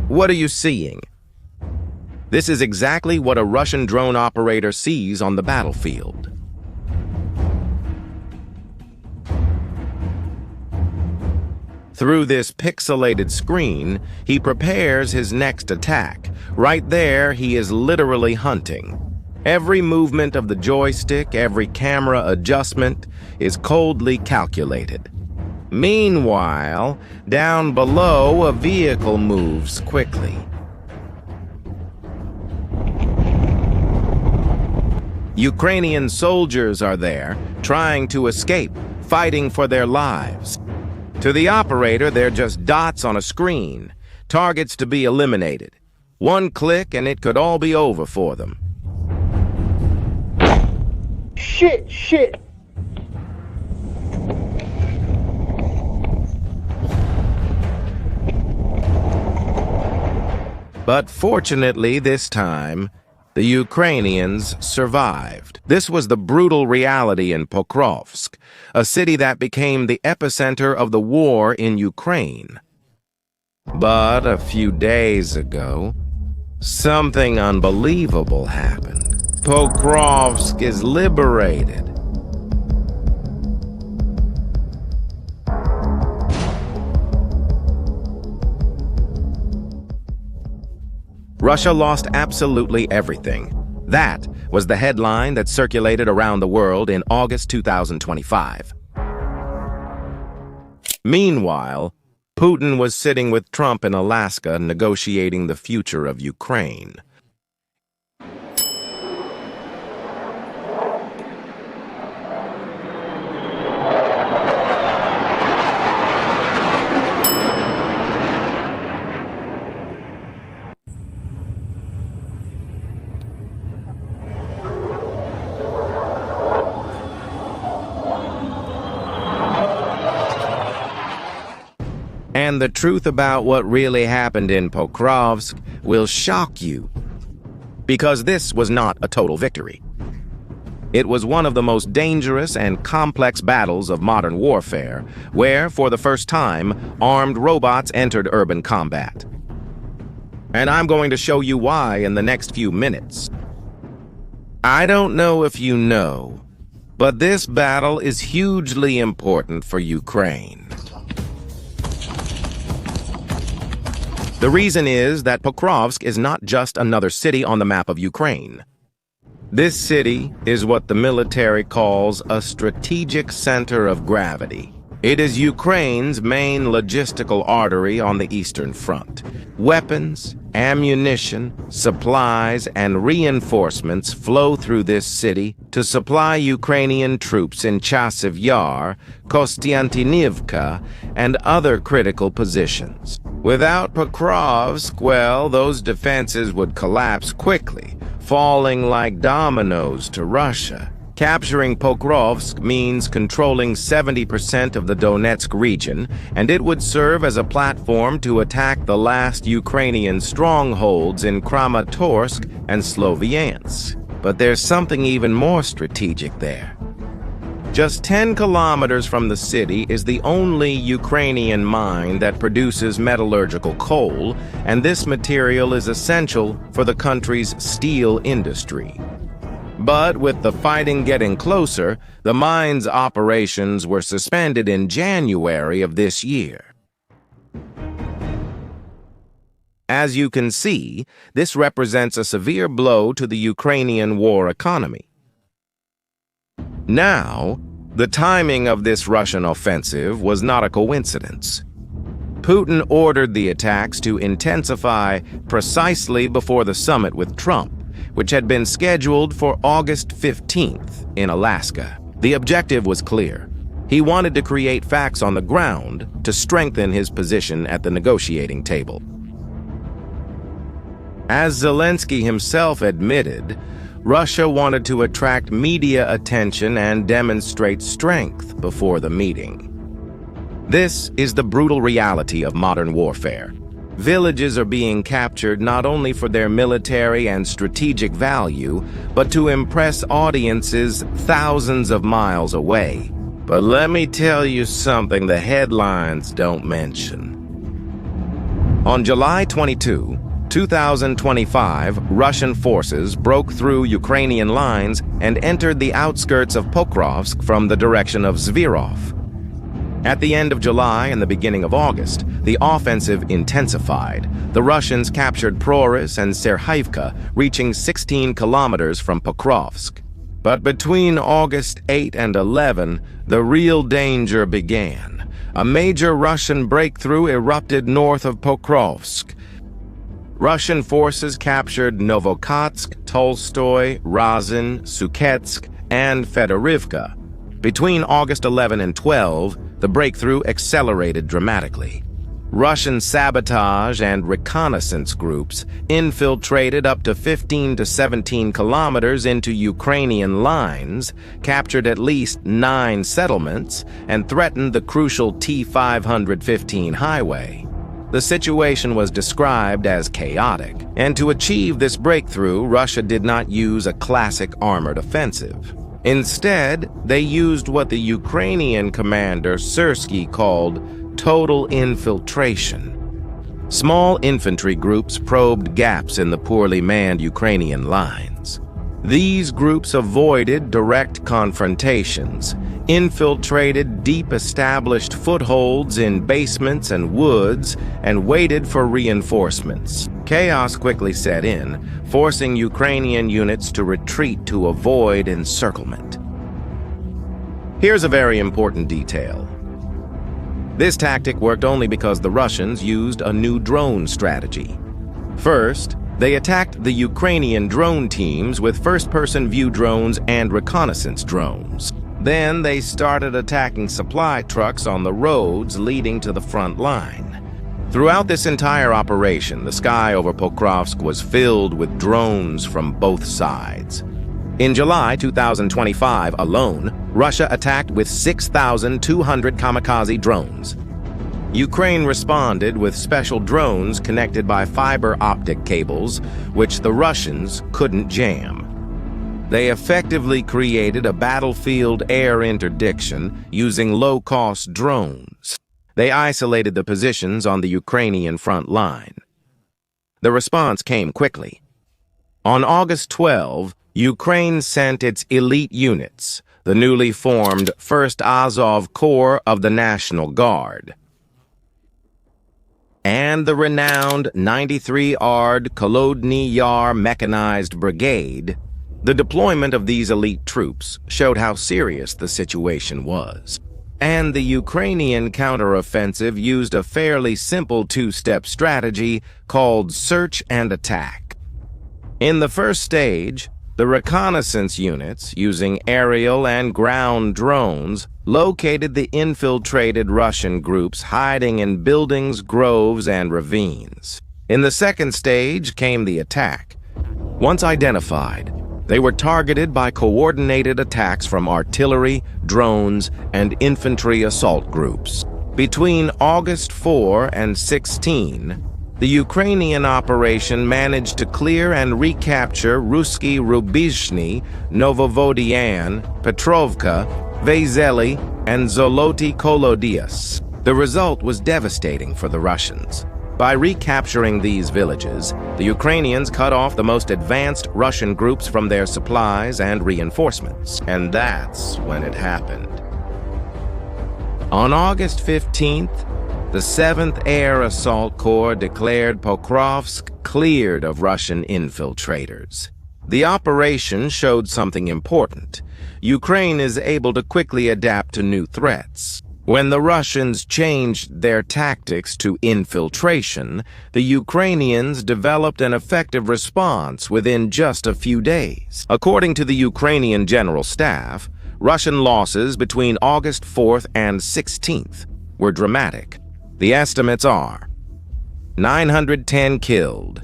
What are you seeing? This is exactly what a Russian drone operator sees on the battlefield. Through this pixelated screen, he prepares his next attack. Right there, he is literally hunting. Every movement of the joystick, every camera adjustment is coldly calculated. Meanwhile, down below, a vehicle moves quickly. Ukrainian soldiers are there, trying to escape, fighting for their lives. To the operator, they're just dots on a screen, targets to be eliminated. One click and it could all be over for them. Shit! But fortunately, this time, the Ukrainians survived. This was the brutal reality in Pokrovsk, a city that became the epicenter of the war in Ukraine. But a few days ago, something unbelievable happened. Pokrovsk is liberated. Russia lost absolutely everything. That was the headline that circulated around the world in August 2025. Meanwhile, Putin was sitting with Trump in Alaska negotiating the future of Ukraine. And the truth about what really happened in Pokrovsk will shock you, because this was not a total victory. It was one of the most dangerous and complex battles of modern warfare, where, for the first time, armed robots entered urban combat. And I'm going to show you why in the next few minutes. I don't know if you know, but this battle is hugely important for Ukraine. The reason is that Pokrovsk is not just another city on the map of Ukraine. This city is what the military calls a strategic center of gravity. It is Ukraine's main logistical artery on the Eastern Front. Weapons, ammunition, supplies, and reinforcements flow through this city to supply Ukrainian troops in Chasiv Yar, Kostiantynivka, and other critical positions. Without Pokrovsk, well, those defenses would collapse quickly, falling like dominoes to Russia. Capturing Pokrovsk means controlling 70% of the Donetsk region, and it would serve as a platform to attack the last Ukrainian strongholds in Kramatorsk and Sloviansk. But there's something even more strategic there. Just 10 kilometers from the city is the only Ukrainian mine that produces metallurgical coal, and this material is essential for the country's steel industry. But with the fighting getting closer, the mine's operations were suspended in January of this year. As you can see, this represents a severe blow to the Ukrainian war economy. Now, the timing of this Russian offensive was not a coincidence. Putin ordered the attacks to intensify precisely before the summit with Trump, which had been scheduled for August 15th in Alaska. The objective was clear. He wanted to create facts on the ground to strengthen his position at the negotiating table. As Zelensky himself admitted, Russia wanted to attract media attention and demonstrate strength before the meeting. This is the brutal reality of modern warfare. Villages are being captured not only for their military and strategic value, but to impress audiences thousands of miles away. But let me tell you something the headlines don't mention. On July 22, 2025, Russian forces broke through Ukrainian lines and entered the outskirts of Pokrovsk from the direction of Zvirov. At the end of July and the beginning of August, the offensive intensified. The Russians captured Proris and Serhivka, reaching 16 kilometers from Pokrovsk. But between August 8 and 11, the real danger began. A major Russian breakthrough erupted north of Pokrovsk. Russian forces captured Novokotsk, Tolstoy, Razin, Suketsk, and Fedorivka. Between August 11 and 12, the breakthrough accelerated dramatically. Russian sabotage and reconnaissance groups infiltrated up to 15 to 17 kilometers into Ukrainian lines, captured at least 9 settlements, and threatened the crucial T-515 highway. The situation was described as chaotic, and to achieve this breakthrough, Russia did not use a classic armored offensive. Instead, they used what the Ukrainian commander Syrskyi called total infiltration. Small infantry groups probed gaps in the poorly manned Ukrainian lines. These groups avoided direct confrontations, infiltrated deep established footholds in basements and woods, and waited for reinforcements. Chaos quickly set in, forcing Ukrainian units to retreat to avoid encirclement. Here's a very important detail. This tactic worked only because the Russians used a new drone strategy. First, they attacked the Ukrainian drone teams with first-person view drones and reconnaissance drones. Then they started attacking supply trucks on the roads leading to the front line. Throughout this entire operation, the sky over Pokrovsk was filled with drones from both sides. In July 2025 alone, Russia attacked with 6,200 kamikaze drones. Ukraine responded with special drones connected by fiber optic cables, which the Russians couldn't jam. They effectively created a battlefield air interdiction using low-cost drones. They isolated the positions on the Ukrainian front line. The response came quickly. On August 12, Ukraine sent its elite units, the newly formed 1st Azov Corps of the National Guard, and the renowned 93 Ard Kolodny Yar Mechanized Brigade. The deployment of these elite troops showed how serious the situation was. And the Ukrainian counteroffensive used a fairly simple two-step strategy called search and attack. In the first stage, the reconnaissance units, using aerial and ground drones, located the infiltrated Russian groups hiding in buildings, groves, and ravines. In the second stage came the attack. Once identified, they were targeted by coordinated attacks from artillery, drones, and infantry assault groups. Between August 4 and 16, the Ukrainian operation managed to clear and recapture Ruski Rubizhny, Novovodian, Petrovka, Vezeli, and Zoloty Kolodias. The result was devastating for the Russians. By recapturing these villages, the Ukrainians cut off the most advanced Russian groups from their supplies and reinforcements. And that's when it happened. On August 15th, the 7th Air Assault Corps declared Pokrovsk cleared of Russian infiltrators. The operation showed something important. Ukraine is able to quickly adapt to new threats. When the Russians changed their tactics to infiltration, the Ukrainians developed an effective response within just a few days. According to the Ukrainian General Staff, Russian losses between August 4th and 16th were dramatic. The estimates are 910 killed,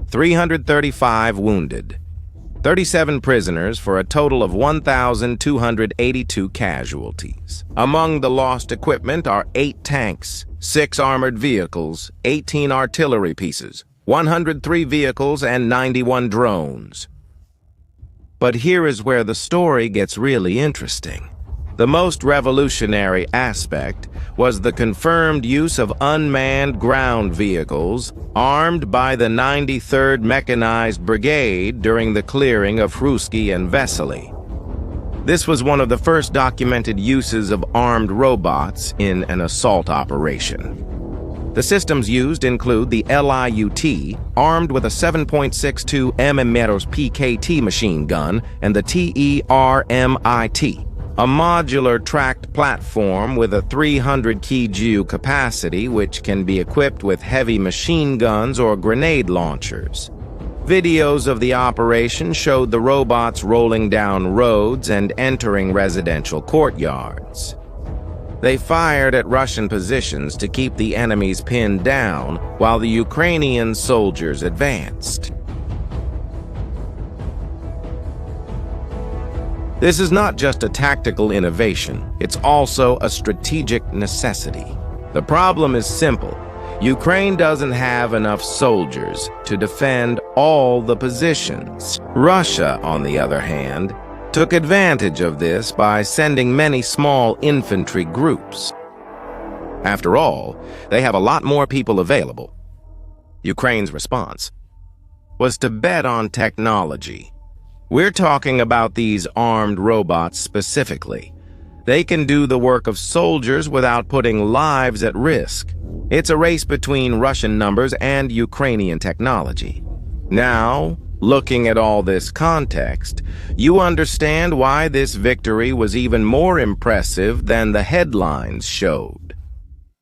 335 wounded, 37 prisoners for a total of 1,282 casualties. Among the lost equipment are 8 tanks, 6 armored vehicles, 18 artillery pieces, 103 vehicles, and 91 drones. But here is where the story gets really interesting. The most revolutionary aspect was the confirmed use of unmanned ground vehicles armed by the 93rd Mechanized Brigade during the clearing of Hruski and Vesely. This was one of the first documented uses of armed robots in an assault operation. The systems used include the LIUT, armed with a 7.62 mm PKT machine gun, and the TERMIT, a modular tracked platform with a 300 kg capacity which can be equipped with heavy machine guns or grenade launchers. Videos of the operation showed the robots rolling down roads and entering residential courtyards. They fired at Russian positions to keep the enemies pinned down while the Ukrainian soldiers advanced. This is not just a tactical innovation, it's also a strategic necessity. The problem is simple. Ukraine doesn't have enough soldiers to defend all the positions. Russia, on the other hand, took advantage of this by sending many small infantry groups. After all, they have a lot more people available. Ukraine's response was to bet on technology. We're talking about these armed robots specifically. They can do the work of soldiers without putting lives at risk. It's a race between Russian numbers and Ukrainian technology. Now, looking at all this context, you understand why this victory was even more impressive than the headlines showed.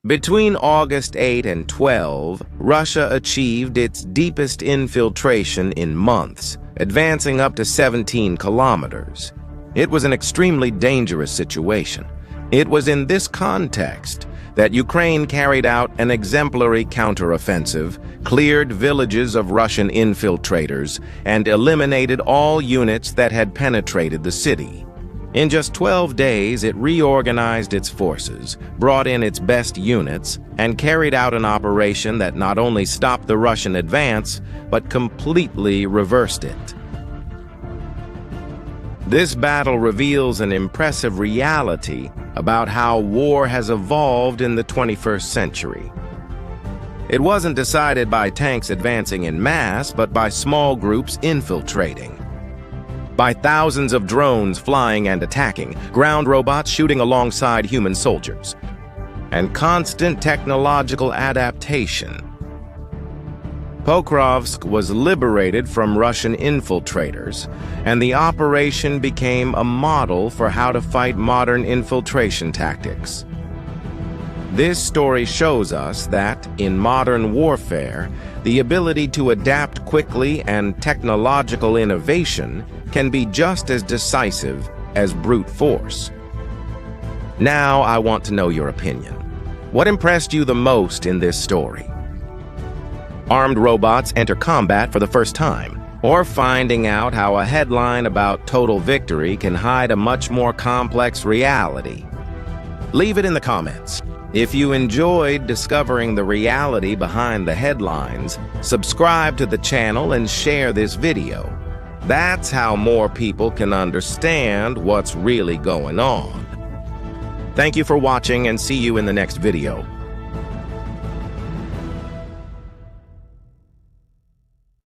Between August 8 and 12, Russia achieved its deepest infiltration in months, advancing up to 17 kilometers. It was an extremely dangerous situation. It was in this context that Ukraine carried out an exemplary counteroffensive, cleared villages of Russian infiltrators, and eliminated all units that had penetrated the city. In just 12 days, it reorganized its forces, brought in its best units, and carried out an operation that not only stopped the Russian advance, but completely reversed it. This battle reveals an impressive reality about how war has evolved in the 21st century. It wasn't decided by tanks advancing in mass, but by small groups infiltrating. By thousands of drones flying and attacking, ground robots shooting alongside human soldiers, and constant technological adaptation. Pokrovsk was liberated from Russian infiltrators, and the operation became a model for how to fight modern infiltration tactics. This story shows us that, in modern warfare, the ability to adapt quickly and technological innovation can be just as decisive as brute force. Now I want to know your opinion. What impressed you the most in this story? Armed robots enter combat for the first time, or finding out how a headline about total victory can hide a much more complex reality? Leave it in the comments. If you enjoyed discovering the reality behind the headlines, subscribe to the channel and share this video. That's how more people can understand what's really going on. Thank you for watching, and see you in the next video.